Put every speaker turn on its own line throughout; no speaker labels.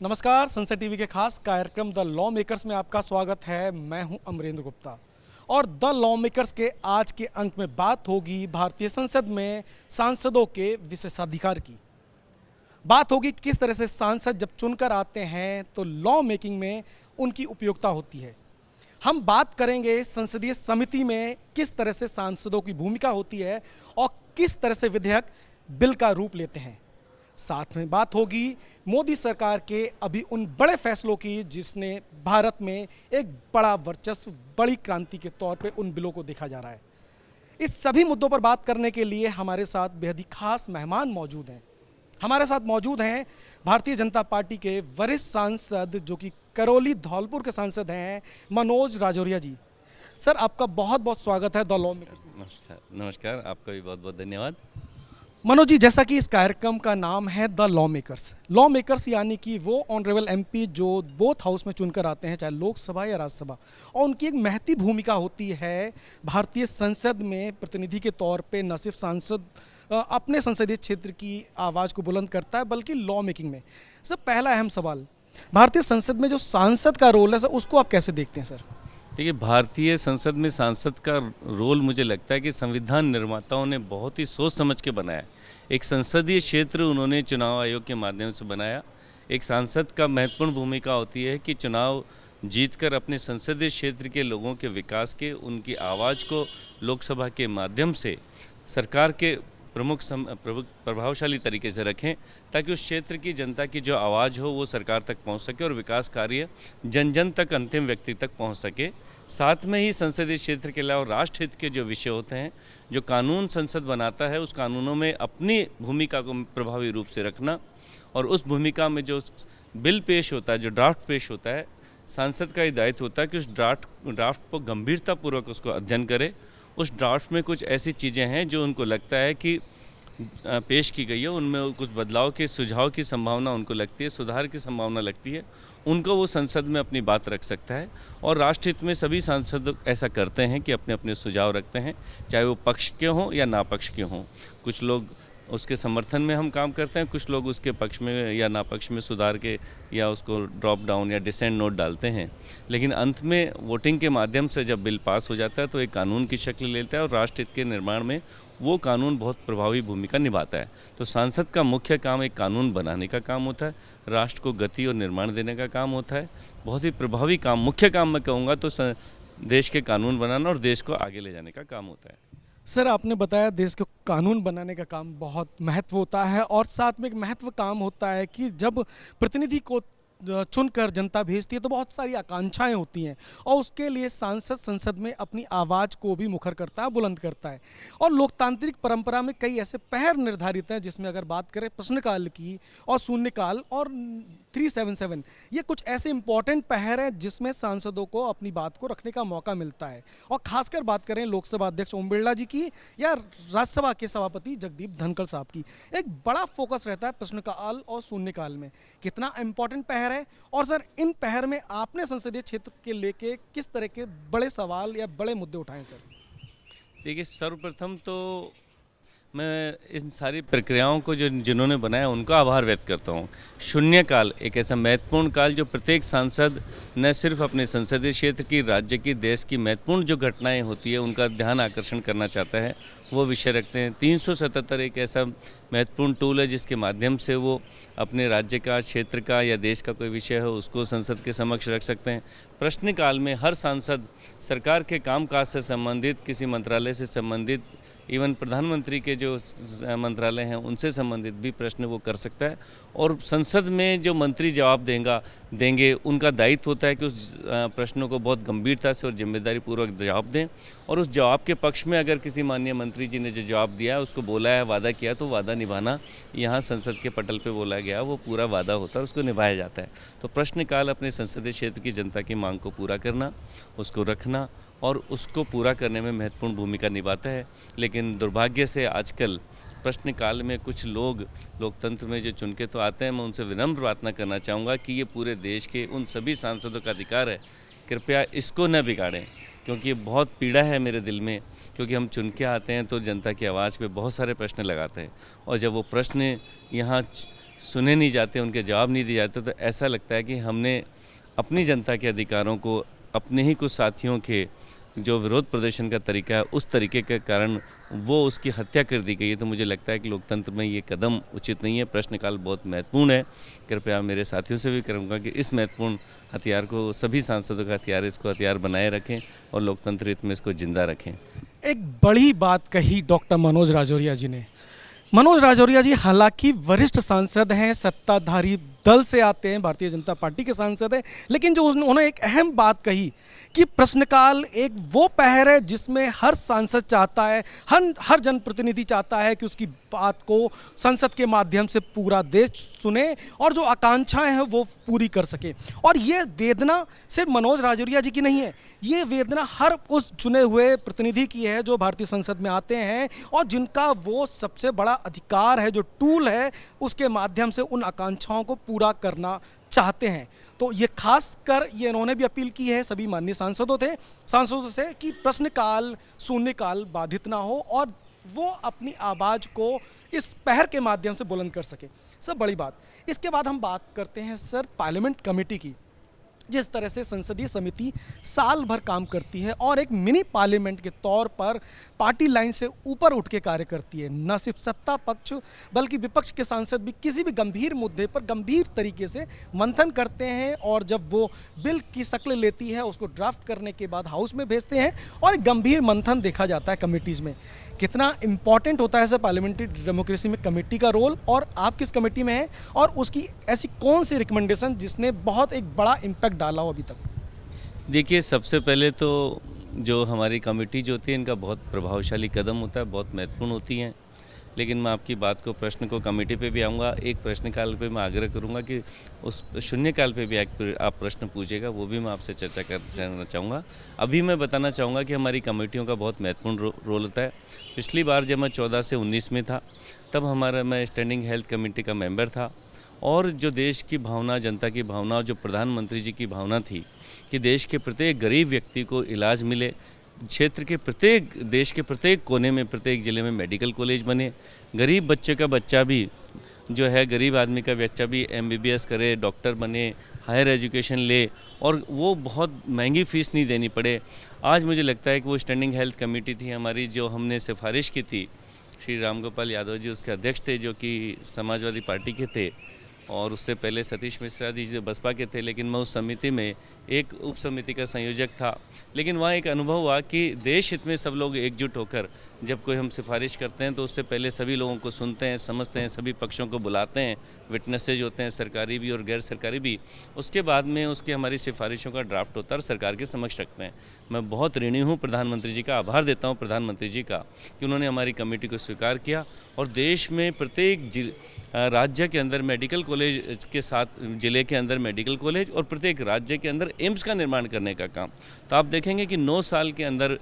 नमस्कार, sunset TV के खास कार्यक्रम द लॉ मेकर्स में आपका स्वागत है। मैं हूं अमरेंद्र गुप्ता और द लॉ मेकर्स के आज के अंक में बात होगी भारतीय संसद में सांसदों के विशेषाधिकार की। बात होगी किस तरह से सांसद जब चुनकर आते हैं तो लॉ मेकिंग में उनकी उपयोगिता होती है। हम बात करेंगे संसदीय समिति में किस तरह से सांसदों की भूमिका होती है और किस तरह से विधेयक बिल का रूप लेते हैं। साथ में बात होगी मोदी सरकार के अभी उन बड़े फैसलों की जिसने भारत में एक बड़ा वर्चस्व, बड़ी क्रांति के तौर पे उन बिलों को देखा जा रहा है। इस सभी मुद्दों पर बात करने के लिए हमारे साथ बेहद ही खास मेहमान मौजूद हैं। हमारे साथ मौजूद हैं भारतीय जनता पार्टी के वरिष्ठ सांसद जो कि करौली धौलपुर के सांसद हैं, मनोज राजौरिया जी। सर, आपका बहुत बहुत स्वागत है द लॉ मेकर्स में।
नमस्कार, आपका भी बहुत बहुत धन्यवाद।
मनोज जी, जैसा कि इस कार्यक्रम का नाम है द लॉ मेकर्स यानी कि वो ऑनरेबल एमपी जो बोथ हाउस में चुनकर आते हैं, चाहे लोकसभा या राज्यसभा, और उनकी एक महती भूमिका होती है भारतीय संसद में प्रतिनिधि के तौर पे। न सिर्फ सांसद अपने संसदीय क्षेत्र की आवाज़ को बुलंद करता है बल्कि लॉ मेकिंग में। सर, पहला अहम सवाल, भारतीय संसद में जो सांसद का रोल है सर, उसको आप कैसे देखते हैं सर?
देखिए, भारतीय संसद में सांसद का रोल मुझे लगता है कि संविधान निर्माताओं ने बहुत ही सोच समझ के बनाया। एक संसदीय क्षेत्र उन्होंने चुनाव आयोग के माध्यम से बनाया। एक सांसद का महत्वपूर्ण भूमिका होती है कि चुनाव जीतकर अपने संसदीय क्षेत्र के लोगों के विकास के, उनकी आवाज़ को लोकसभा के माध्यम से सरकार के प्रभावशाली तरीके से रखें, ताकि उस क्षेत्र की जनता की जो आवाज़ हो वो सरकार तक पहुंच सके और विकास कार्य जन जन तक, अंतिम व्यक्ति तक पहुंच सके। साथ में ही संसदीय क्षेत्र के अलावा राष्ट्रहित के जो विषय होते हैं, जो कानून संसद बनाता है, उस कानूनों में अपनी भूमिका को प्रभावी रूप से रखना, और उस भूमिका में जो बिल पेश होता है, जो ड्राफ्ट पेश होता है, सांसद का ये दायित्व होता है कि उस ड्राफ्ट को गंभीरतापूर्वक उसको अध्ययन करे। उस ड्राफ्ट में कुछ ऐसी चीज़ें हैं जो उनको लगता है कि पेश की गई है, उनमें कुछ बदलाव के सुझाव की संभावना उनको लगती है, सुधार की संभावना लगती है, उनको वो संसद में अपनी बात रख सकता है। और राष्ट्रहित में सभी सांसद ऐसा करते हैं कि अपने अपने सुझाव रखते हैं, चाहे वो पक्ष के हों या नापक्ष के हों। कुछ लोग उसके समर्थन में हम काम करते हैं, कुछ लोग उसके पक्ष में या नापक्ष में सुधार के या उसको ड्रॉप डाउन या डिसेंट नोट डालते हैं। लेकिन अंत में वोटिंग के माध्यम से जब बिल पास हो जाता है तो एक कानून की शक्ल लेता है और राष्ट्रहित के निर्माण में वो कानून बहुत प्रभावी भूमिका निभाता है। तो सांसद का मुख्य काम एक कानून बनाने का काम होता है, राष्ट्र को गति और निर्माण देने का काम होता है। बहुत ही प्रभावी काम, मुख्य काम मैं कहूँगा तो देश के कानून बनाना और देश को आगे ले जाने का काम होता है।
सर, आपने बताया देश को कानून बनाने का काम बहुत महत्व होता है और साथ में एक महत्व काम होता है कि जब प्रतिनिधि को चुनकर जनता भेजती है तो बहुत सारी आकांक्षाएं होती हैं और उसके लिए सांसद संसद में अपनी आवाज़ को भी मुखर करता है, बुलंद करता है। और लोकतांत्रिक परंपरा में कई ऐसे पहर निर्धारित हैं जिसमें अगर बात करें प्रश्नकाल की और शून्यकाल और 377, ये कुछ ऐसे इंपॉर्टेंट पहर हैं जिसमें सांसदों को अपनी बात को रखने का मौका मिलता है। और खासकर बात करें लोकसभा अध्यक्ष ओम बिरला जी की या राज्यसभा के सभापति जगदीप धनखड़ साहब की, एक बड़ा फोकस रहता है प्रश्नकाल और शून्यकाल में। कितना इंपॉर्टेंट पहर है, और सर इन पहर में आपने संसदीय क्षेत्र के लेके किस तरह के बड़े सवाल या बड़े मुद्दे उठाए सर?
देखिए, सर्वप्रथम तो मैं इन सारी प्रक्रियाओं को जिन्होंने बनाया उनका आभार व्यक्त करता हूँ। शून्यकाल एक ऐसा महत्वपूर्ण काल जो प्रत्येक सांसद न सिर्फ अपने संसदीय क्षेत्र की, राज्य की, देश की महत्वपूर्ण जो घटनाएं होती है उनका ध्यान आकर्षण करना चाहता है, वो विषय रखते हैं। 377 एक ऐसा महत्वपूर्ण टूल है जिसके माध्यम से वो अपने राज्य का, क्षेत्र का या देश का कोई विषय हो उसको संसद के समक्ष रख सकते हैं। प्रश्नकाल में हर सांसद सरकार के कामकाज से संबंधित, किसी मंत्रालय से संबंधित, इवन प्रधानमंत्री के जो मंत्रालय हैं उनसे संबंधित भी प्रश्न वो कर सकता है। और संसद में जो मंत्री जवाब देंगे उनका दायित्व होता है कि उस प्रश्नों को बहुत गंभीरता से और जिम्मेदारी पूर्वक जवाब दें, और उस जवाब के पक्ष में अगर किसी माननीय मंत्री जी ने जो जवाब दिया है, उसको बोला है, वादा किया, तो वादा निभाना यहाँ संसद के पटल पे बोला गया वो पूरा वादा होता है, उसको निभाया जाता है। तो प्रश्नकाल अपने संसदीय क्षेत्र की जनता की मांग को पूरा करना, उसको रखना और उसको पूरा करने में महत्वपूर्ण भूमिका निभाता है। लेकिन दुर्भाग्य से आजकल प्रश्नकाल में कुछ लोग लोकतंत्र में जो चुन के तो आते हैं, मैं उनसे विनम्र प्रार्थना करना चाहूँगा कि ये पूरे देश के उन सभी सांसदों का अधिकार है, कृपया इसको न बिगाड़ें, क्योंकि ये बहुत पीड़ा है मेरे दिल में। क्योंकि हम चुन के आते हैं तो जनता की आवाज़ पे बहुत सारे प्रश्न लगाते हैं, और जब वो प्रश्न यहाँ सुने नहीं जाते, उनके जवाब नहीं दिए जाते, तो ऐसा लगता है कि हमने अपनी जनता के अधिकारों को अपने ही कुछ साथियों के जो विरोध प्रदर्शन का तरीका है उस तरीके के कारण वो उसकी हत्या कर दी गई है। तो मुझे लगता है कि लोकतंत्र में ये कदम उचित नहीं है। प्रश्नकाल बहुत महत्वपूर्ण है। कृपया मेरे साथियों से भी कहूँगा कि इस महत्वपूर्ण हथियार को, सभी सांसदों का हथियार, इसको हथियार बनाए रखें और लोकतंत्र हित में इसको जिंदा रखें।
एक बड़ी बात कही डॉक्टर मनोज राजौरिया जी ने। मनोज राजौरिया जी हालांकि वरिष्ठ सांसद हैं, सत्ताधारी दल से आते हैं, भारतीय जनता पार्टी के सांसद हैं, लेकिन जो उन्होंने एक अहम बात कही कि प्रश्नकाल एक वो पहर है जिसमें हर सांसद चाहता है, हर जनप्रतिनिधि चाहता है कि उसकी बात को संसद के माध्यम से पूरा देश सुने और जो आकांक्षाएं हैं वो पूरी कर सके। और ये वेदना सिर्फ मनोज राजौरिया जी की नहीं है, ये वेदना हर उस चुने हुए प्रतिनिधि की है जो भारतीय संसद में आते हैं और जिनका वो सबसे बड़ा अधिकार है, जो टूल है, उसके माध्यम से उन आकांक्षाओं को पूरा करना चाहते हैं। तो ये खास कर ये इन्होंने भी अपील की है सभी माननीय सांसदों से कि प्रश्नकाल, शून्यकाल बाधित ना हो और वो अपनी आवाज़ को इस पहर के माध्यम से बुलंद कर सके। सब बड़ी बात। इसके बाद हम बात करते हैं सर पार्लियामेंट कमेटी की। जिस तरह से संसदीय समिति साल भर काम करती है और एक मिनी पार्लियामेंट के तौर पर पार्टी लाइन से ऊपर उठ के कार्य करती है, न सिर्फ सत्ता पक्ष बल्कि विपक्ष के सांसद भी किसी भी गंभीर मुद्दे पर गंभीर तरीके से मंथन करते हैं और जब वो बिल की शक्ल लेती है उसको ड्राफ्ट करने के बाद हाउस में भेजते हैं और एक गंभीर मंथन देखा जाता है कमेटीज़ में। कितना इंपॉर्टेंट होता है सर पार्लियामेंट्री डेमोक्रेसी में कमेटी का रोल, और आप किस कमेटी में हैं और उसकी ऐसी कौन सी रिकमेंडेशन जिसने बहुत एक बड़ा इम्पैक्ट डाला हो अभी तक?
देखिए, सबसे पहले तो जो हमारी कमेटी जो होती है इनका बहुत प्रभावशाली कदम होता है, बहुत महत्वपूर्ण होती हैं। लेकिन मैं आपकी बात को, प्रश्न को कमेटी पे भी आऊँगा। एक प्रश्नकाल पे मैं आग्रह करूँगा कि उस शून्यकाल पे भी आप प्रश्न पूछेगा, वो भी मैं आपसे चर्चा करना चाहूँगा। अभी मैं बताना चाहूँगा कि हमारी कमेटियों का बहुत महत्वपूर्ण रोल होता है। पिछली बार जब मैं 14 से 19 में था तब मैं स्टैंडिंग हेल्थ कमेटी का मेंबर था और जो देश की भावना, जनता की भावना, जो प्रधानमंत्री जी की भावना थी कि देश के प्रत्येक गरीब व्यक्ति को इलाज मिले, क्षेत्र के प्रत्येक, देश के प्रत्येक कोने में, प्रत्येक ज़िले में मेडिकल कॉलेज बने, गरीब बच्चे का बच्चा भी जो है, गरीब आदमी का बच्चा भी MBBS करे, डॉक्टर बने, हायर एजुकेशन ले और वो बहुत महंगी फ़ीस नहीं देनी पड़े। आज मुझे लगता है कि वो स्टैंडिंग हेल्थ कमेटी थी हमारी, जो हमने सिफारिश की थी, श्री राम गोपाल यादव जी उसके अध्यक्ष थे, जो कि समाजवादी पार्टी के थे, और उससे पहले सतीश मिश्रा जी जो बसपा के थे। लेकिन मैं उस समिति में एक उप समिति का संयोजक था। लेकिन वहाँ एक अनुभव हुआ कि देश हित में सब लोग एकजुट होकर जब कोई हम सिफारिश करते हैं तो उससे पहले सभी लोगों को सुनते हैं, समझते हैं, सभी पक्षों को बुलाते हैं, विटनेसेज होते हैं, सरकारी भी और गैर सरकारी भी। उसके बाद में उसकी हमारी सिफारिशों का ड्राफ्ट होता है और सरकार के समक्ष रखते हैं। मैं बहुत ऋणी हूँ प्रधानमंत्री जी का, आभार देता हूँ प्रधानमंत्री जी का कि उन्होंने हमारी कमेटी को स्वीकार किया और देश में प्रत्येक राज्य के अंदर मेडिकल कॉलेज के साथ, ज़िले के अंदर मेडिकल कॉलेज और प्रत्येक राज्य के अंदर एम्स का निर्माण करने का काम। तो आप देखेंगे कि 9 साल के अंदर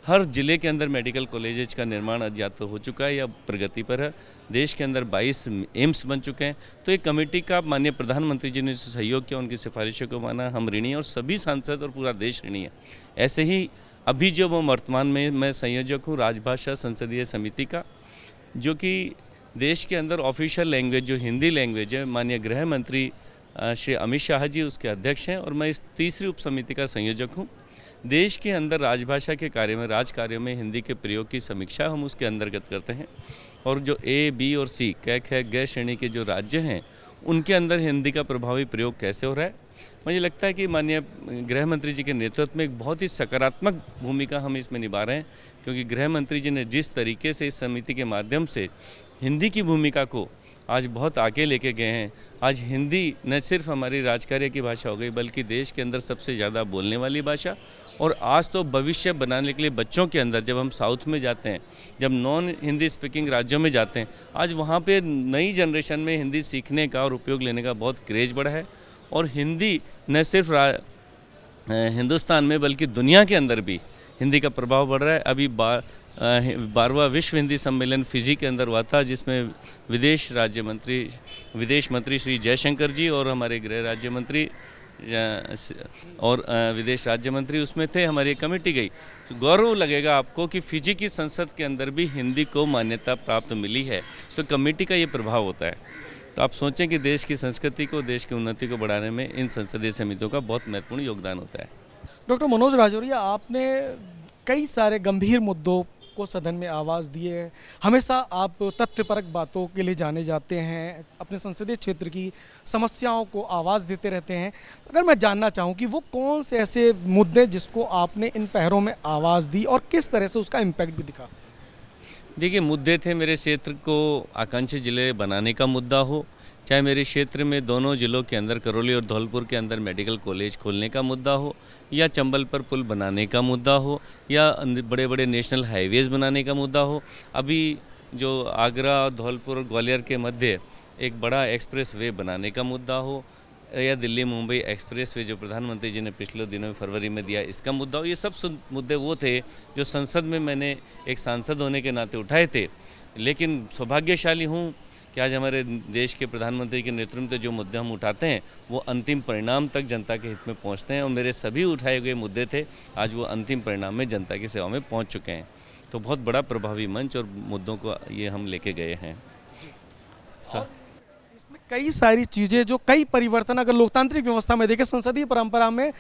हर ज़िले के अंदर मेडिकल कॉलेज का निर्माण या तो हो चुका है या प्रगति पर है। देश के अंदर 22 एम्स बन चुके हैं। तो एक कमेटी का माननीय प्रधानमंत्री जी ने सहयोग किया, उनकी सिफारिशों को माना, हम ऋणी हैं और सभी सांसद और पूरा देश ऋणी है। ऐसे ही अभी जो वर्तमान में मैं संयोजक हूँ राजभाषा संसदीय समिति का, जो कि देश के अंदर ऑफिशियल लैंग्वेज जो हिंदी लैंग्वेज है, माननीय गृह मंत्री श्री अमित शाह जी उसके अध्यक्ष हैं और मैं इस तीसरी उप समिति का संयोजक हूँ। देश के अंदर राजभाषा के कार्य में, राज कार्यों में हिंदी के प्रयोग की समीक्षा हम उसके अंतर्गत करते हैं और जो A, B और C क, ख, ग श्रेणी के जो राज्य हैं उनके अंदर हिंदी का प्रभावी प्रयोग कैसे हो रहा है। मुझे लगता है कि माननीय गृह मंत्री जी के नेतृत्व में एक बहुत ही सकारात्मक भूमिका हम इसमें निभा रहे हैं, क्योंकि गृह मंत्री जी ने जिस तरीके से इस समिति के माध्यम से हिंदी की भूमिका को आज बहुत आगे लेके गए हैं। आज हिंदी न सिर्फ हमारी राजकार्य की भाषा हो गई बल्कि देश के अंदर सबसे ज़्यादा बोलने वाली भाषा। और आज तो भविष्य बनाने के लिए बच्चों के अंदर, जब हम साउथ में जाते हैं, जब नॉन हिंदी स्पीकिंग राज्यों में जाते हैं, आज वहाँ पे नई जनरेशन में हिंदी सीखने का और उपयोग लेने का बहुत क्रेज बढ़ा है। और हिंदी न सिर्फ हिंदुस्तान में बल्कि दुनिया के अंदर भी हिंदी का प्रभाव बढ़ रहा है। अभी 12वां विश्व हिंदी सम्मेलन फिजी के अंदर हुआ था, जिसमें विदेश मंत्री श्री जयशंकर जी और हमारे गृह राज्य मंत्री और विदेश राज्य मंत्री उसमें थे। हमारी कमेटी गई तो गौरव लगेगा आपको कि फिजी की संसद के अंदर भी हिंदी को मान्यता प्राप्त मिली है। तो कमेटी का ये प्रभाव होता है। तो आप सोचें कि देश की संस्कृति को, देश की उन्नति को बढ़ाने में इन संसदीय समितियों का बहुत महत्वपूर्ण योगदान होता है।
डॉक्टर मनोज राजौरिया, आपने कई सारे गंभीर मुद्दों को सदन में आवाज़ दी है। हमेशा आप तथ्यपरक बातों के लिए जाने जाते हैं, अपने संसदीय क्षेत्र की समस्याओं को आवाज़ देते रहते हैं। अगर मैं जानना चाहूँ कि वो कौन से ऐसे मुद्दे जिसको आपने इन पहरों में आवाज़ दी और किस तरह से उसका इम्पैक्ट भी दिखा?
देखिए, मुद्दे थे मेरे क्षेत्र को आकांक्षी जिले बनाने का मुद्दा हो, चाहे मेरे क्षेत्र में दोनों जिलों के अंदर करौली और धौलपुर के अंदर मेडिकल कॉलेज खोलने का मुद्दा हो, या चंबल पर पुल बनाने का मुद्दा हो, या बड़े बड़े नेशनल हाईवेज़ बनाने का मुद्दा हो। अभी जो आगरा, धौलपुर और ग्वालियर के मध्य एक बड़ा एक्सप्रेस वे बनाने का मुद्दा हो, या दिल्ली मुंबई एक्सप्रेस वे जो प्रधानमंत्री जी ने पिछले दिनों में फरवरी में दिया, इसका मुद्दा हो। ये सब मुद्दे वो थे जो संसद में मैंने एक सांसद होने के नाते उठाए थे। लेकिन सौभाग्यशाली हूँ कि आज हमारे देश के प्रधानमंत्री के नेतृत्व में जो मुद्दे हम उठाते हैं वो अंतिम परिणाम तक जनता के हित में पहुंचते हैं, और मेरे सभी उठाए गए मुद्दे थे आज वो अंतिम परिणाम में जनता की सेवा में पहुंच चुके हैं। तो बहुत बड़ा प्रभावी मंच और मुद्दों को ये हम लेके गए हैं।
इसमें कई सारी चीज़ें जो कई परिवर्तन, अगर लोकतांत्रिक व्यवस्था में देखें, संसदीय परंपरा में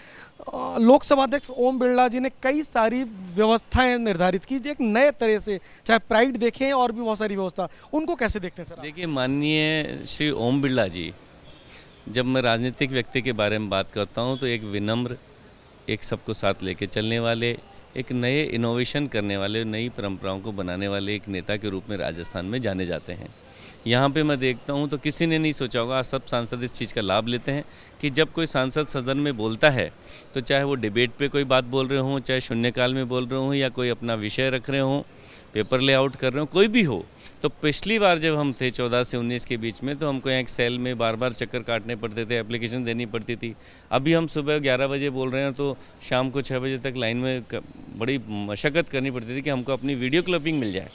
लोकसभा अध्यक्ष ओम बिरला जी ने कई सारी व्यवस्थाएं निर्धारित की एक नए तरह से, चाहे प्राइड देखें और भी बहुत सारी व्यवस्था, उनको कैसे देखते हैं सर?
देखिए, माननीय श्री ओम बिरला जी, जब मैं राजनीतिक व्यक्ति के बारे में बात करता हूं तो एक विनम्र, एक सबको साथ लेके चलने वाले, एक नए इनोवेशन करने वाले, नई परंपराओं को बनाने वाले एक नेता के रूप में राजस्थान में जाने जाते हैं। यहाँ पे मैं देखता हूँ तो किसी ने नहीं सोचा होगा, आज सब सांसद इस चीज़ का लाभ लेते हैं कि जब कोई सांसद सदन में बोलता है तो चाहे वो डिबेट पे कोई बात बोल रहे हों, चाहे शून्यकाल में बोल रहे हों, या कोई अपना विषय रख रहे हों, पेपर लेआउट कर रहे हो, कोई भी हो। तो पिछली बार जब हम थे 14 से 19 के बीच में, तो हमको यहाँ एक सेल में बार बार चक्कर काटने पड़ते थे, एप्लीकेशन देनी पड़ती थी। अभी हम सुबह 11 बजे बोल रहे हैं तो शाम को 6 बजे तक लाइन में बड़ी मशक्क़त करनी पड़ती थी कि हमको अपनी वीडियो क्लिपिंग मिल जाए।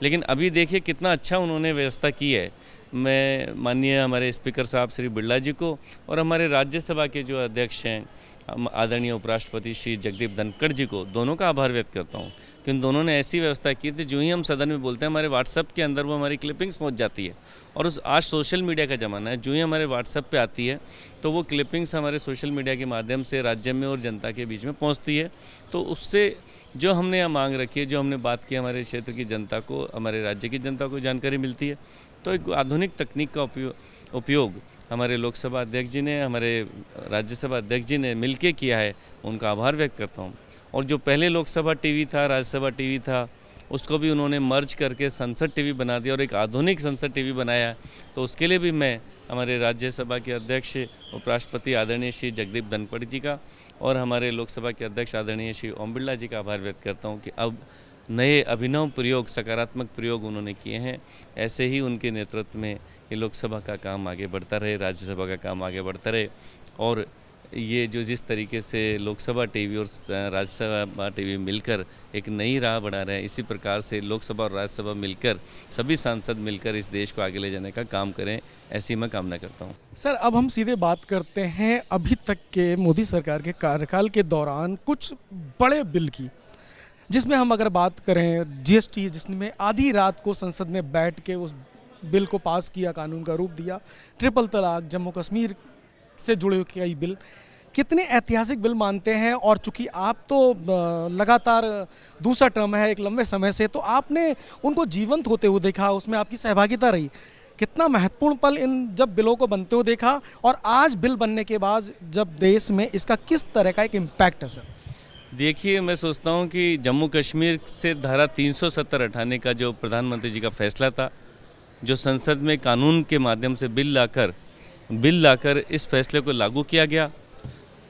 लेकिन अभी देखिए कितना अच्छा उन्होंने व्यवस्था की है। मैं माननीय हमारे स्पीकर साहब श्री बिरला जी को और हमारे राज्यसभा के जो अध्यक्ष हैं आदरणीय उपराष्ट्रपति श्री जगदीप धनखड़ जी को, दोनों का आभार व्यक्त करता हूँ कि उन दोनों ने ऐसी व्यवस्था की थी, जो ही हम सदन में बोलते हैं हमारे व्हाट्सएप के अंदर वो हमारी क्लिपिंग्स पहुँच जाती है। और उस आज सोशल मीडिया का ज़माना है, जो ही हमारे व्हाट्सएप पे आती है तो वो क्लिपिंग्स हमारे सोशल मीडिया के माध्यम से राज्य में और जनता के बीच में पहुँचती है। तो उससे जो हमने यहाँ मांग रखी है, जो हमने बात की, हमारे क्षेत्र की जनता को, हमारे राज्य की जनता को जानकारी मिलती है। तो एक आधुनिक तकनीक का उपयोग हमारे लोकसभा अध्यक्ष जी ने, हमारे राज्यसभा अध्यक्ष जी ने मिलके किया है, उनका आभार व्यक्त करता हूँ। और जो पहले लोकसभा टीवी था, राज्यसभा टीवी था, उसको भी उन्होंने मर्ज करके संसद टीवी बना दिया और एक आधुनिक संसद टीवी बनाया। तो उसके लिए भी मैं हमारे राज्यसभा के अध्यक्ष उपराष्ट्रपति आदरणीय श्री जगदीप धनखड़ जी का और हमारे लोकसभा के अध्यक्ष आदरणीय श्री ओम बिरला जी का आभार व्यक्त करता हूँ कि अब नए अभिनव प्रयोग, सकारात्मक प्रयोग उन्होंने किए हैं। ऐसे ही उनके नेतृत्व में ये लोकसभा का काम आगे बढ़ता रहे, राज्यसभा का काम आगे बढ़ता रहे, और ये जो जिस तरीके से लोकसभा टीवी और राज्यसभा टीवी मिलकर एक नई राह बढ़ा रहे हैं, इसी प्रकार से लोकसभा और राज्यसभा मिलकर, सभी सांसद मिलकर इस देश को आगे ले जाने का काम करें, ऐसी मैं कामना करता हूँ।
सर, अब हम सीधे बात करते हैं अभी तक के मोदी सरकार के कार्यकाल के दौरान कुछ बड़े बिल की, जिसमें हम अगर बात करें जीएसटी, जिसमें आधी रात को संसद में बैठ के उस बिल को पास किया, कानून का रूप दिया, ट्रिपल तलाक, जम्मू कश्मीर से जुड़े हुए कई बिल, कितने ऐतिहासिक बिल मानते हैं? और चूंकि आप तो लगातार दूसरा टर्म है एक लंबे समय से, तो आपने उनको जीवंत होते हुए देखा, उसमें आपकी सहभागिता रही। कितना महत्वपूर्ण पल इन जब बिलों को बनते हुए देखा, और आज बिल बनने के बाद जब देश में इसका किस तरह का एक इम्पैक्ट है सर?
देखिए, मैं सोचता हूँ कि जम्मू कश्मीर से धारा 370 हटाने का जो प्रधानमंत्री जी का फैसला था, जो संसद में कानून के माध्यम से बिल लाकर इस फैसले को लागू किया गया।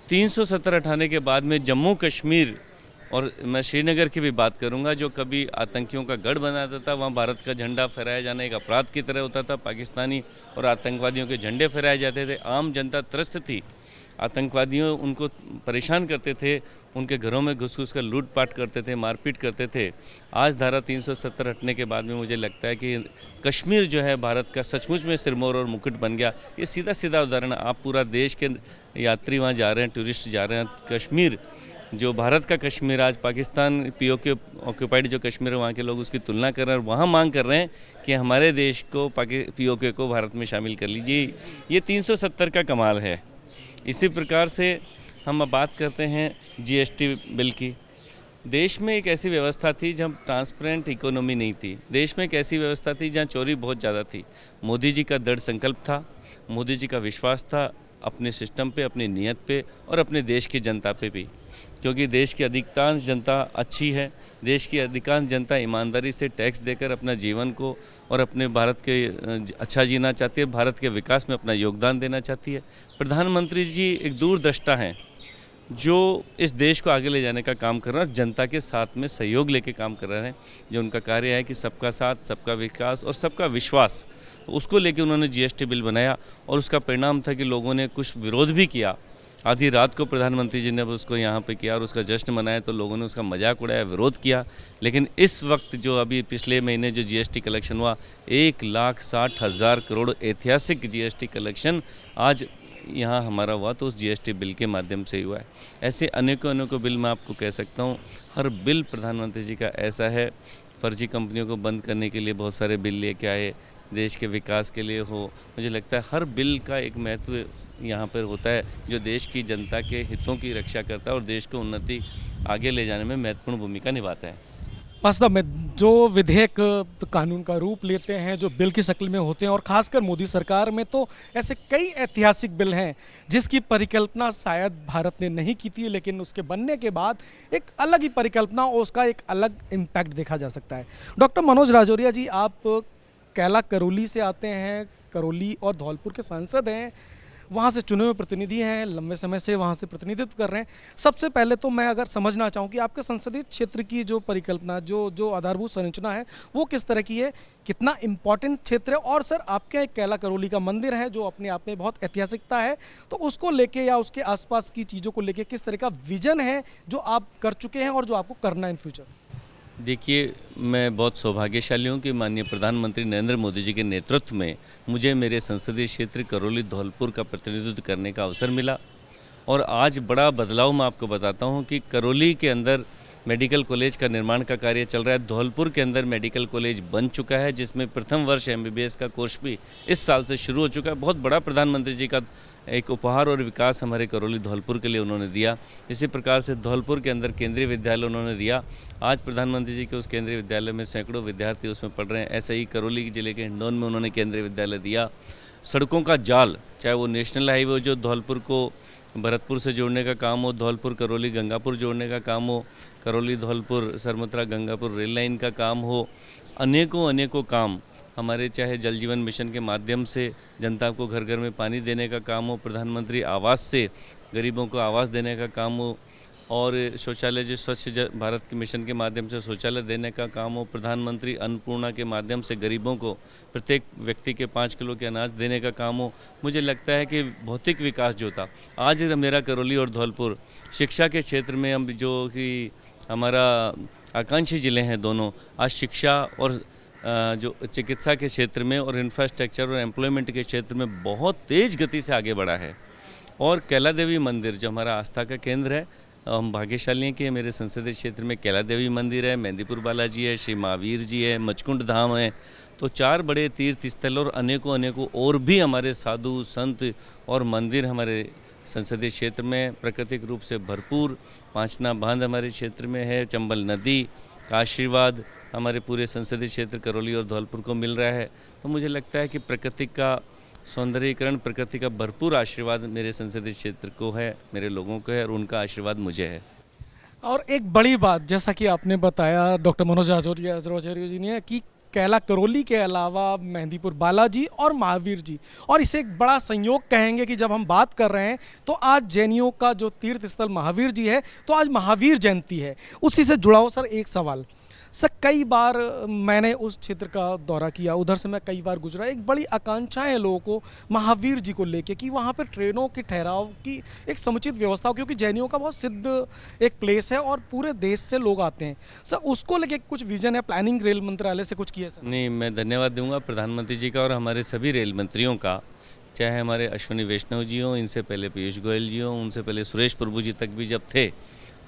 370 हटाने के बाद में जम्मू कश्मीर, और मैं श्रीनगर की भी बात करूंगा, जो कभी आतंकियों का गढ़ बनाता था, वहाँ भारत का झंडा फहराया जाना एक अपराध की तरह होता था, पाकिस्तानी और आतंकवादियों के झंडे फहराए जाते थे, आम जनता त्रस्त थी, आतंकवादियों उनको परेशान करते थे, उनके घरों में घुस कर लूटपाट करते थे, मारपीट करते थे। आज धारा 370 हटने के बाद में मुझे लगता है कि कश्मीर जो है भारत का सचमुच में सिरमौर और मुकुट बन गया। ये सीधा सीधा उदाहरण, आप पूरा देश के यात्री वहाँ जा रहे हैं, टूरिस्ट जा रहे हैं, कश्मीर जो भारत का कश्मीर आज पाकिस्तान पीओके ऑक्यूपाइड जो कश्मीर है वहाँ के लोग उसकी तुलना कर रहे हैं और वहाँ मांग कर रहे हैं कि हमारे देश को पीओके को भारत में शामिल कर लीजिए। ये 370 का कमाल है। इसी प्रकार से हम अब बात करते हैं जीएसटी बिल की। देश में एक ऐसी व्यवस्था थी जहाँ ट्रांसपेरेंट इकोनॉमी नहीं थी। देश में एक ऐसी व्यवस्था थी जहाँ चोरी बहुत ज़्यादा थी। मोदी जी का दृढ़ संकल्प था, मोदी जी का विश्वास था अपने सिस्टम पे, अपनी नीयत पे और अपने देश की जनता पे भी, क्योंकि देश की अधिकांश जनता अच्छी है। देश की अधिकांश जनता ईमानदारी से टैक्स देकर अपना जीवन को और अपने भारत के अच्छा जीना चाहती है, भारत के विकास में अपना योगदान देना चाहती है। प्रधानमंत्री जी एक दूरदृष्टा हैं जो इस देश को आगे ले जाने का काम कर रहे हैं, जनता के साथ में सहयोग लेके काम कर रहे हैं। जो उनका कार्य है कि सबका साथ, सबका विकास और सबका विश्वास, तो उसको लेके उन्होंने जीएसटी बिल बनाया और उसका परिणाम था कि लोगों ने कुछ विरोध भी किया। आधी रात को प्रधानमंत्री जी ने उसको यहाँ पे किया और उसका जश्न मनाया, तो लोगों ने उसका मजाक उड़ाया, विरोध किया। लेकिन इस वक्त जो अभी पिछले महीने जो जीएसटी कलेक्शन हुआ, 1,60,000 करोड़ ऐतिहासिक जीएसटी कलेक्शन आज यहाँ हमारा हुआ, तो उस जीएसटी बिल के माध्यम से ही हुआ है। ऐसे अनेकों बिल मैं आपको कह सकता हूँ। हर बिल प्रधानमंत्री जी का ऐसा है, फर्जी कंपनियों को बंद करने के लिए बहुत सारे बिल लेके आए, देश के विकास के लिए हो। मुझे लगता है हर बिल का एक महत्व यहाँ पर होता है जो देश की जनता के हितों की रक्षा करता है और देश को उन्नति आगे ले जाने में महत्वपूर्ण भूमिका निभाता है।
वास्तव में जो विधेयक कानून का रूप लेते हैं, जो बिल की शक्ल में होते हैं, और खासकर मोदी सरकार में तो ऐसे कई ऐतिहासिक बिल हैं जिसकी परिकल्पना शायद भारत ने नहीं की थी, लेकिन उसके बनने के बाद एक अलग ही परिकल्पना और उसका एक अलग इम्पैक्ट देखा जा सकता है। डॉक्टर मनोज राजौरिया जी, आप कैला करौली से आते हैं, करौली और धौलपुर के सांसद हैं, वहाँ से चुने हुए प्रतिनिधि हैं, लंबे समय से वहाँ से प्रतिनिधित्व कर रहे हैं। सबसे पहले तो मैं अगर समझना चाहूँ कि आपके संसदीय क्षेत्र की जो परिकल्पना, जो आधारभूत संरचना है, वो किस तरह की है, कितना इम्पोर्टेंट क्षेत्र है, और सर आपके यहाँ एक कैला करौली का मंदिर है जो अपने आप में बहुत ऐतिहासिकता है, तो उसको लेके या उसके आसपास की चीज़ों को लेके किस तरह का विजन है जो आप कर चुके हैं और जो आपको करना है इन फ्यूचर?
देखिए, मैं बहुत सौभाग्यशाली हूँ कि माननीय प्रधानमंत्री नरेंद्र मोदी जी के नेतृत्व में मुझे मेरे संसदीय क्षेत्र करौली धौलपुर का प्रतिनिधित्व करने का अवसर मिला। और आज बड़ा बदलाव मैं आपको बताता हूँ कि करौली के अंदर मेडिकल कॉलेज का निर्माण का कार्य चल रहा है। धौलपुर के अंदर मेडिकल कॉलेज बन चुका है, जिसमें प्रथम वर्ष एमबीबीएस का कोर्स भी इस साल से शुरू हो चुका है। बहुत बड़ा प्रधानमंत्री जी का एक उपहार और विकास हमारे करौली धौलपुर के लिए उन्होंने दिया। इसी प्रकार से धौलपुर के अंदर केंद्रीय विद्यालय उन्होंने दिया। आज प्रधानमंत्री जी के उस केंद्रीय विद्यालय में सैकड़ों विद्यार्थी उसमें पढ़ रहे हैं। ऐसे ही करौली जिले के हिंडौन में उन्होंने केंद्रीय विद्यालय दिया। सड़कों का जाल, चाहे वो नेशनल हाईवे जो धौलपुर को भरतपुर से जोड़ने का काम हो, धौलपुर करौली गंगापुर जोड़ने का काम हो, करौली धौलपुर सरमुत्रा गंगापुर रेल लाइन का काम हो, अनेकों काम हमारे, चाहे जल जीवन मिशन के माध्यम से जनता को घर घर में पानी देने का काम हो, प्रधानमंत्री आवास से गरीबों को आवास देने का काम हो, और शौचालय जो स्वच्छ भारत के मिशन के माध्यम से शौचालय देने का काम हो, प्रधानमंत्री अन्नपूर्णा के माध्यम से गरीबों को प्रत्येक व्यक्ति के 5 किलो के अनाज देने का काम हो। मुझे लगता है कि भौतिक विकास जो था, आज मेरा करौली और धौलपुर शिक्षा के क्षेत्र में, हम जो कि हमारा आकांक्षी ज़िले हैं दोनों, आज शिक्षा और जो चिकित्सा के क्षेत्र में और इंफ्रास्ट्रक्चर और एम्प्लॉयमेंट के क्षेत्र में बहुत तेज़ गति से आगे बढ़ा है। और कैला देवी मंदिर जो हमारा आस्था का केंद्र है, हम भाग्यशाली हैं कि मेरे संसदीय क्षेत्र में कैला देवी मंदिर है, मेहंदीपुर बालाजी है, श्री महावीर जी है, मचकुंड धाम है। तो 4 बड़े तीर्थ स्थल और अनेकों और भी हमारे साधु संत और मंदिर हमारे संसदीय क्षेत्र में प्राकृतिक रूप से भरपूर। पांचना बांध हमारे क्षेत्र में है, चंबल नदी का आशीर्वाद हमारे पूरे संसदीय क्षेत्र करौली और धौलपुर को मिल रहा है। तो मुझे लगता है कि प्रकृति का सौंदर्यीकरण, प्रकृति का भरपूर आशीर्वाद मेरे संसदीय क्षेत्र को है, मेरे लोगों को है, और उनका आशीर्वाद मुझे है।
और एक बड़ी बात, जैसा कि आपने बताया डॉक्टर मनोज राजौरिया जी ने, कि कैला करौली के अलावा मेहंदीपुर बालाजी और महावीर जी, और इसे एक बड़ा संयोग कहेंगे कि जब हम बात कर रहे हैं तो आज जैनियों का जो तीर्थ स्थल महावीर जी है, तो आज महावीर जयंती है। उसी से जुड़ा हो सर एक सवाल। सर कई बार मैंने उस क्षेत्र का दौरा किया, उधर से मैं कई बार गुजरा। एक बड़ी आकांक्षा है लोगों को महावीर जी को लेके कि वहाँ पे ट्रेनों के ठहराव की एक समुचित व्यवस्था हो, क्योंकि जैनियों का बहुत सिद्ध एक प्लेस है और पूरे देश से लोग आते हैं। सर उसको लेके कुछ विजन है, प्लानिंग रेल मंत्रालय से कुछ किया सर?
नहीं, मैं धन्यवाद दूंगा प्रधानमंत्री जी का और हमारे सभी रेल मंत्रियों का, चाहे हमारे अश्विनी वैष्णव जी हों, इनसे पहले पीयूष गोयल जी हों, उनसे पहले सुरेश प्रभु जी तक भी जब थे,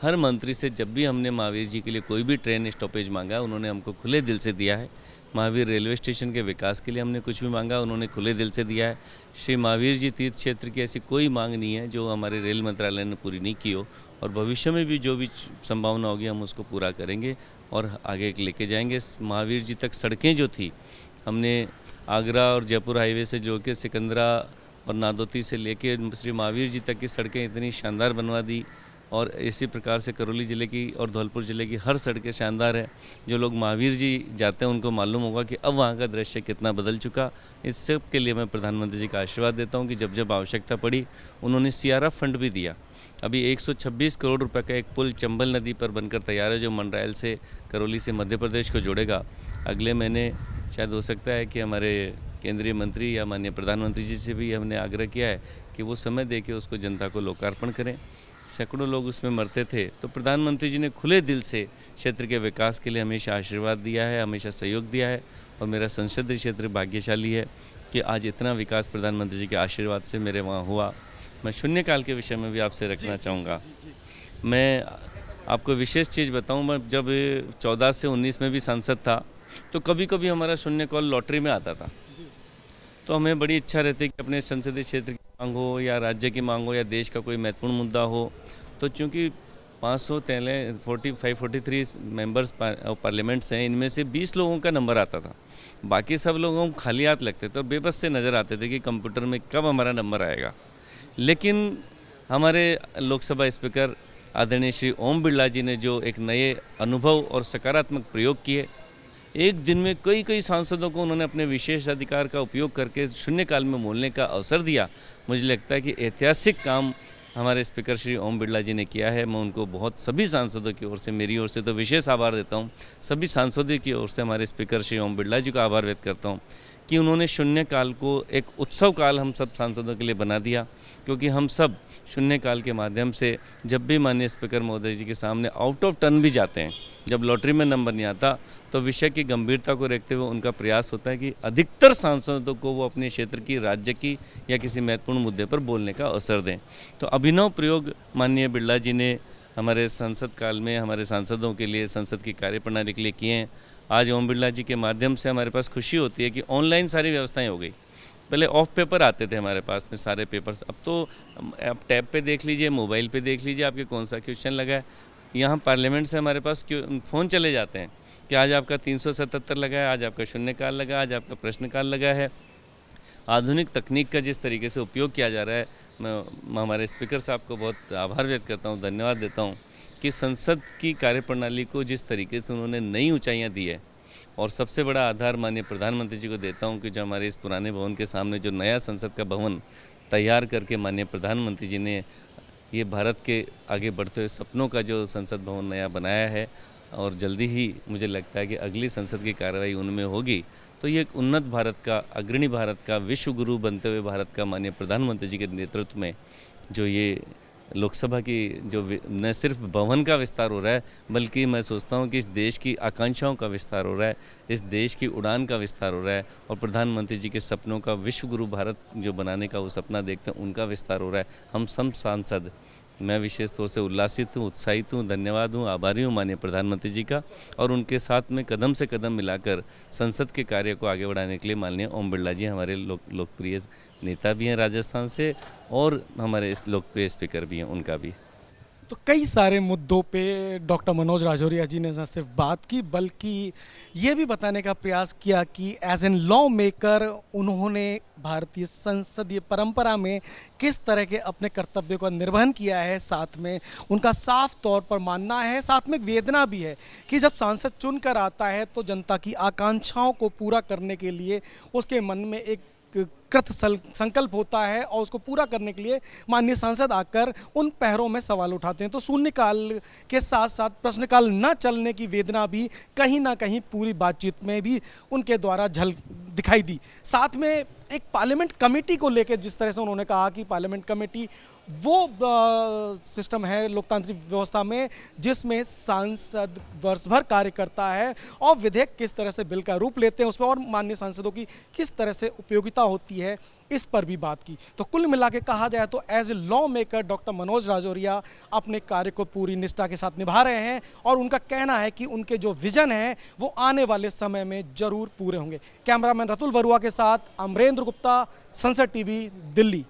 हर मंत्री से जब भी हमने महावीर जी के लिए कोई भी ट्रेन स्टॉपेज मांगा उन्होंने हमको खुले दिल से दिया है। महावीर रेलवे स्टेशन के विकास के लिए हमने कुछ भी मांगा उन्होंने खुले दिल से दिया है। श्री महावीर जी तीर्थ क्षेत्र की ऐसी कोई मांग नहीं है जो हमारे रेल मंत्रालय ने पूरी नहीं की हो, और भविष्य में भी जो भी संभावना होगी हम उसको पूरा करेंगे और आगे लेके जाएंगे। महावीर जी तक सड़कें जो थी हमने आगरा और जयपुर हाईवे से जो कि सिकंदरा और नादौती से लेके श्री महावीर जी तक की सड़कें इतनी शानदार बनवा दी, और इसी प्रकार से करौली ज़िले की और धौलपुर ज़िले की हर सड़कें शानदार है। जो लोग महावीर जी जाते हैं उनको मालूम होगा कि अब वहाँ का दृश्य कितना बदल चुका। इस सब के लिए मैं प्रधानमंत्री जी का आशीर्वाद देता हूँ कि जब जब आवश्यकता पड़ी उन्होंने CRF फंड भी दिया। अभी 126 करोड़ रुपए का एक पुल चंबल नदी पर बनकर तैयार है जो मंडरायल से करौली से मध्य प्रदेश को जोड़ेगा। अगले महीने शायद हो सकता है कि हमारे केंद्रीय मंत्री या माननीय प्रधानमंत्री जी से भी हमने आग्रह किया है कि वो समय दे के उसको जनता को लोकार्पण करें। सैकड़ों लोग उसमें मरते थे, तो प्रधानमंत्री जी ने खुले दिल से क्षेत्र के विकास के लिए हमेशा आशीर्वाद दिया है, हमेशा सहयोग दिया है, और मेरा संसदीय क्षेत्र भाग्यशाली है कि आज इतना विकास प्रधानमंत्री जी के आशीर्वाद से मेरे वहाँ हुआ। मैं शून्यकाल के विषय में भी आपसे रखना चाहूँगा। मैं आपको विशेष चीज़ बताऊँ, मैं जब 14 से 19 में भी सांसद था तो कभी कभी हमारा शून्यकाल लॉटरी में आता था, तो हमें बड़ी इच्छा रहती कि अपने संसदीय क्षेत्र की मांग हो या राज्य की मांग हो या देश का कोई महत्वपूर्ण मुद्दा हो, तो चूँकि 543 मेंबर्स पार्लियामेंट्स हैं, इनमें से 20 लोगों का नंबर आता था, बाकी सब लोगों को खाली हाथ लगते थे और बेबस से नज़र आते थे कि कंप्यूटर में कब हमारा नंबर आएगा। लेकिन हमारे लोकसभा स्पीकर आदरणीय श्री ओम बिरला जी ने जो एक नए अनुभव और सकारात्मक प्रयोग किए, एक दिन में कई सांसदों को उन्होंने अपने विशेष अधिकार का उपयोग करके शून्यकाल में बोलने का अवसर दिया। मुझे लगता है कि ऐतिहासिक काम हमारे स्पीकर श्री ओम बिरला जी ने किया है। मैं उनको बहुत सभी सांसदों की ओर से, मेरी ओर से तो विशेष आभार देता हूँ, सभी सांसदों की ओर से हमारे स्पीकर श्री ओम बिरला जी का आभार व्यक्त करता हूँ कि उन्होंने शून्यकाल को एक उत्सव काल हम सब सांसदों के लिए बना दिया, क्योंकि हम सब शून्यकाल के माध्यम से जब भी माननीय स्पीकर महोदय जी के सामने आउट ऑफ टर्न भी जाते हैं, जब लॉटरी में नंबर नहीं आता, तो विषय की गंभीरता को देखते हुए उनका प्रयास होता है कि अधिकतर सांसदों को वो अपने क्षेत्र की, राज्य की या किसी महत्वपूर्ण मुद्दे पर बोलने का अवसर दें। तो अभिनव प्रयोग माननीय बिरला जी ने हमारे संसद काल में हमारे सांसदों के लिए, संसद की कार्यप्रणाली के लिए किए हैं। आज ओम बिरला जी के माध्यम से हमारे पास खुशी होती है कि ऑनलाइन सारी व्यवस्थाएं हो गई। पहले ऑफ पेपर आते थे हमारे पास में सारे पेपर्स, अब तो आप टैब पे देख लीजिए, मोबाइल पे देख लीजिए आपके कौन सा क्वेश्चन लगा है। यहाँ पार्लियामेंट से हमारे पास फ़ोन चले जाते हैं कि आज आपका 377 लगा है, आज आपका शून्यकाल लगा, आज आपका प्रश्नकाल लगा है। आधुनिक तकनीक का जिस तरीके से उपयोग किया जा रहा है, मैं हमारे स्पीकर साहब को बहुत आभार व्यक्त करता हूँ, धन्यवाद देता हूँ कि संसद की कार्यप्रणाली को जिस तरीके से उन्होंने नई ऊंचाइयां दी है। और सबसे बड़ा आधार माननीय प्रधानमंत्री जी को देता हूं कि जो हमारे इस पुराने भवन के सामने जो नया संसद का भवन तैयार करके माननीय प्रधानमंत्री जी ने ये भारत के आगे बढ़ते हुए सपनों का जो संसद भवन नया बनाया है, और जल्दी ही मुझे लगता है कि अगली संसद की कार्रवाई उनमें होगी, तो ये एक उन्नत भारत का, अग्रणी भारत का, विश्व गुरु बनते हुए भारत का माननीय प्रधानमंत्री जी के नेतृत्व में जो ये लोकसभा की जो न सिर्फ भवन का विस्तार हो रहा है, बल्कि मैं सोचता हूँ कि इस देश की आकांक्षाओं का विस्तार हो रहा है, इस देश की उड़ान का विस्तार हो रहा है, और प्रधानमंत्री जी के सपनों का, विश्व गुरु भारत जो बनाने का वो सपना देखते हैं, उनका विस्तार हो रहा है। हम सब सांसद, मैं विशेष तौर से उल्लासित हूँ, उत्साहित हूँ, धन्यवाद हूँ, आभारी हूँ माननीय प्रधानमंत्री जी का, और उनके साथ में कदम से कदम मिलाकर संसद के कार्य को आगे बढ़ाने के लिए माननीय ओम बिरला जी हमारे लोकप्रिय नेता भी हैं राजस्थान से, और हमारे इस लोकप्रिय स्पीकर भी हैं, उनका भी।
तो कई सारे मुद्दों पे डॉक्टर मनोज राजौरिया जी ने न सिर्फ बात की, बल्कि ये भी बताने का प्रयास किया कि एज एन लॉ मेकर उन्होंने भारतीय संसदीय परंपरा में किस तरह के अपने कर्तव्यों का निर्वहन किया है। साथ में उनका साफ तौर पर मानना है, साथ में एक वेदना भी है कि जब सांसद चुनकर आता है तो जनता की आकांक्षाओं को पूरा करने के लिए उसके मन में एक कृत संकल्प होता है, और उसको पूरा करने के लिए माननीय सांसद आकर उन पहरों में सवाल उठाते हैं। तो शून्यकाल के साथ साथ प्रश्नकाल न चलने की वेदना भी कहीं ना कहीं पूरी बातचीत में भी उनके द्वारा दिखाई दी। साथ में एक पार्लियामेंट कमेटी को लेकर जिस तरह से उन्होंने कहा कि पार्लियामेंट कमेटी वो सिस्टम है लोकतांत्रिक व्यवस्था में जिसमें सांसद वर्ष भर कार्य करता है और विधेयक किस तरह से बिल का रूप लेते हैं उस पर और माननीय सांसदों की किस तरह से उपयोगिता होती है इस पर भी बात की। तो कुल मिला के कहा जाए तो as a lawmaker doctor Manoj Rajoria अपने कार्य को पूरी निष्ठा के साथ निभा रहे हैं और उनका कहना है कि उनके जो विजन है वो आने वाले समय में जरूर पूरे होंगे। कैमरामैन रतुल बरुआ के साथ अमरेंद्र गुप्ता, संसद टीवी, दिल्ली।